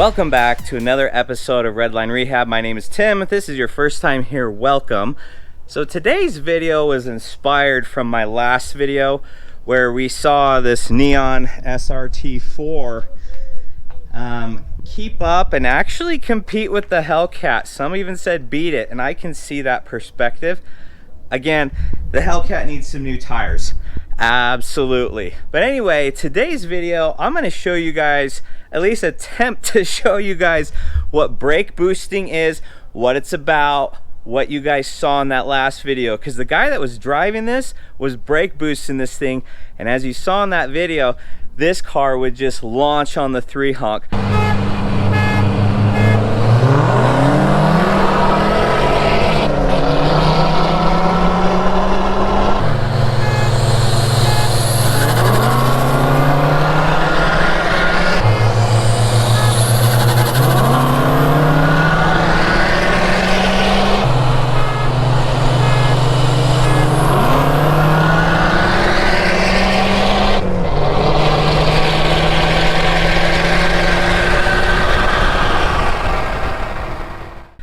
Welcome back to another episode of Redline Rehab. My name is Tim. If this is your first time here, welcome. So today's video was inspired from my last video where we saw this neon srt4 keep up and actually compete with the Hellcat. Some even said beat it, and I can see that perspective. Again, the Hellcat needs some new tires. Absolutely. But anyway, today's video, I'm going to show you guys, at least attempt to show you guys what brake boosting is, what it's about, what you guys saw in that last video. Because the guy that was driving this was brake boosting this thing, and as you saw in that video, this car would just launch on the 3 honk.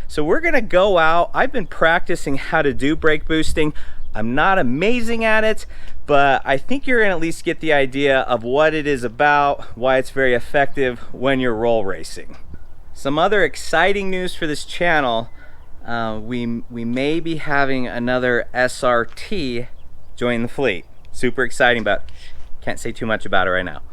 So we're gonna go out. I've been practicing how to do brake boosting. I'm not amazing at it, but I think you're gonna at least get the idea of what it is about, why it's very effective when you're roll racing. Some other exciting news for this channel, we may be having another SRT join the fleet. Super exciting, but can't say too much about it right now.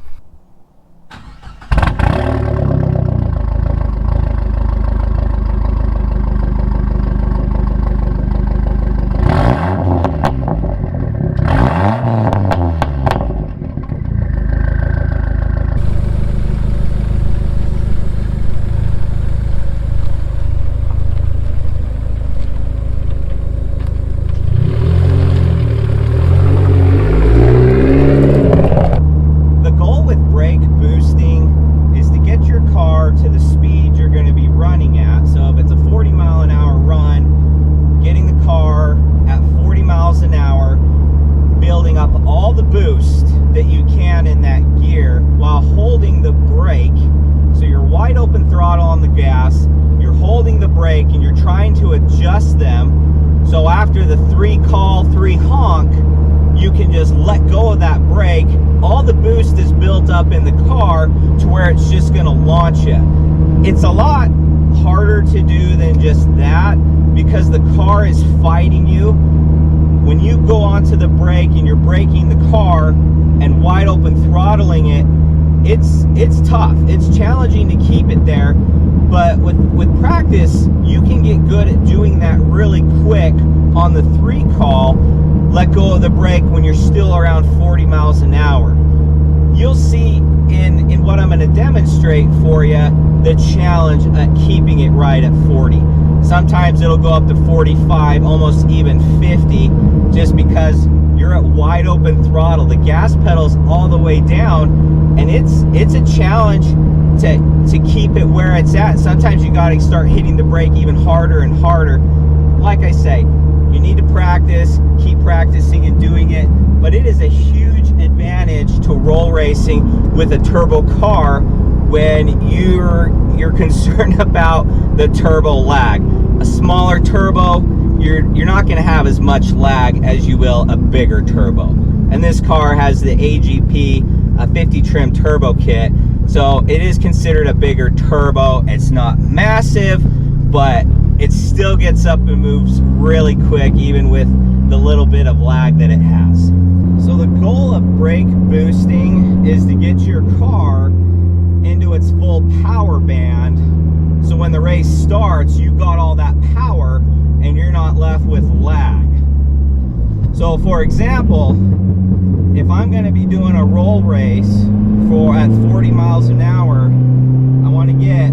And you're trying to adjust them, so after the 3 call 3 honk, you can just let go of that brake. All the boost is built up in the car to where it's just going to launch it. It's a lot harder to do than just that because the car is fighting you. When you go onto the brake and you're braking the car and wide open throttling it, it's tough. It's challenging to keep it there. But with practice, you can get good at doing that really quick on the 3 call, let go of the brake when you're still around 40 miles an hour. You'll see in what I'm going to demonstrate for you the challenge at keeping it right at 40. Sometimes it'll go up to 45, almost even 50, just because you're at wide open throttle. The gas pedal's all the way down, and it's a challenge to keep it where it's at. Sometimes you got to start hitting the brake even harder and harder. Like I say, you need to practice, keep practicing and doing it, but it is a huge advantage to roll racing with a turbo car when you're concerned about the turbo lag. A smaller turbo, you're not going to have as much lag as you will a bigger turbo. And this car has the AGP 50 trim turbo kit, so it is considered a bigger turbo. It's not massive, but it still gets up and moves really quick, even with the little bit of lag that it has. So the goal of brake boosting is to get your car into its full power band, so when the race starts, you've got all that power and you're not left with lag. So for example, if I'm going to be doing a roll race at 40 miles an hour, I want to get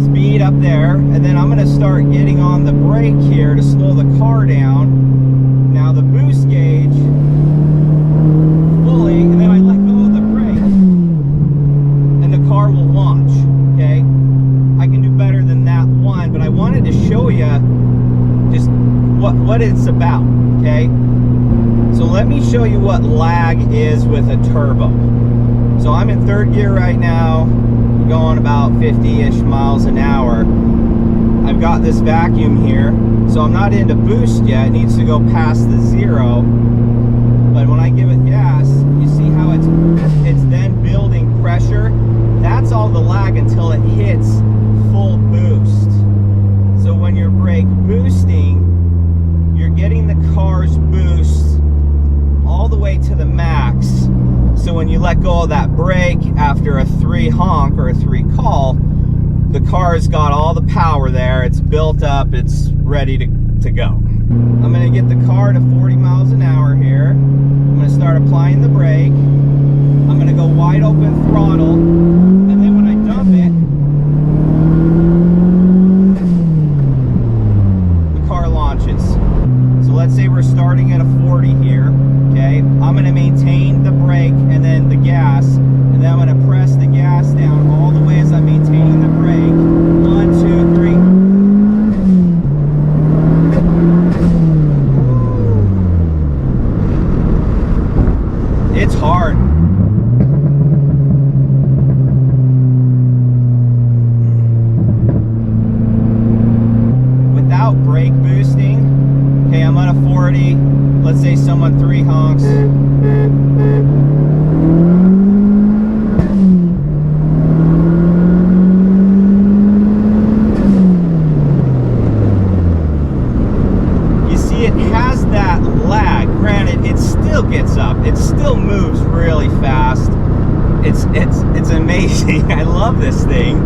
speed up there, and then I'm going to start getting on the brake here to slow the car down. Now the boost gauge fully, and then I let go of the brake, and the car will launch. Okay, I can do better than that one, but I wanted to show you just what it's about. Okay, so let me show you what lag is with a turbo. So I'm in 3rd gear right now. going about 50-ish miles an hour. I've got this vacuum here, so I'm not into boost yet. It needs to go past the 0. But when I give it gas, you see how it's then building pressure? That's all the lag until it hits full boost. So when you're brake boosting, you're getting the car's boost all the way to the max. So when you let go of that brake after a 3 honk or a 3 call, the car's got all the power there. It's built up. It's ready to go. I'm going to get the car to 40 miles an hour here. I'm going to start applying the brake. I'm going to go wide open throttle. And then when I dump it, the car launches. So let's say we're starting at a 40 here. Okay, I'm going to maintain the brake and then the gas, and then I'm going to press the gas down all the way as I'm maintaining the brake. 1, 2, 3. It's hard. Without brake boosting, okay, I'm on a 40. Let's say someone 3 honks. You see, it has that lag. Granted, it still gets up. It still moves really fast. It's amazing. I love this thing.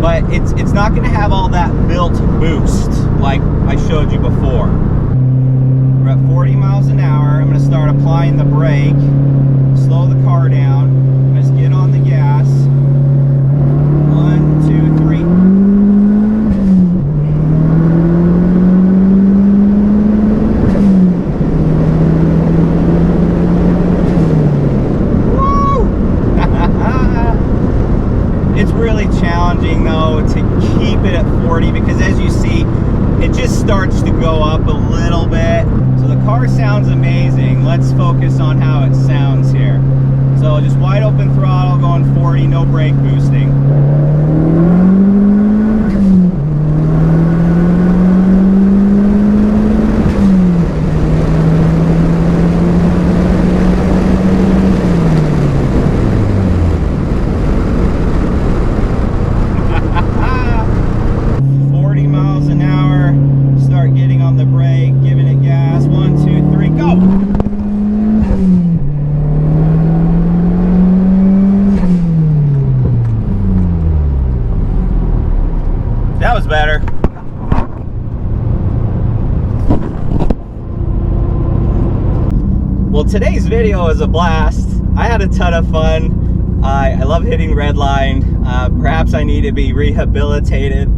But it's not going to have all that built boost like I showed you before. We're at 40 miles an hour. I'm going to start applying the brake, slow the car down, just get on the gas. 1, 2, 3. Woo! It's really challenging though to keep it at 40 because as you see, it just starts to go up a little bit. So the car sounds amazing. Let's focus on how it sounds here. So just wide open throttle, going 40, no brake boosting. That was better. Well, today's video was a blast. I had a ton of fun. I love hitting Redline. Perhaps I need to be rehabilitated.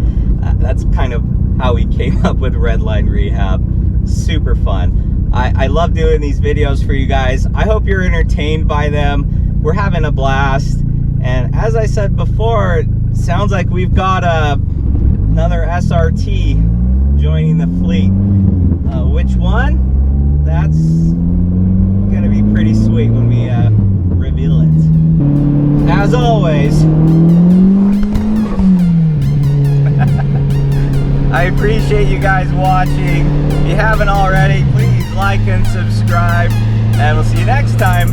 That's kind of how we came up with Redline Rehab. Super fun. I love doing these videos for you guys. I hope you're entertained by them. We're having a blast. And as I said before, it sounds like we've got another SRT joining the fleet. Which one? That's gonna be pretty sweet when we reveal it. As always, I appreciate you guys watching. If you haven't already, please like and subscribe, and we'll see you next time.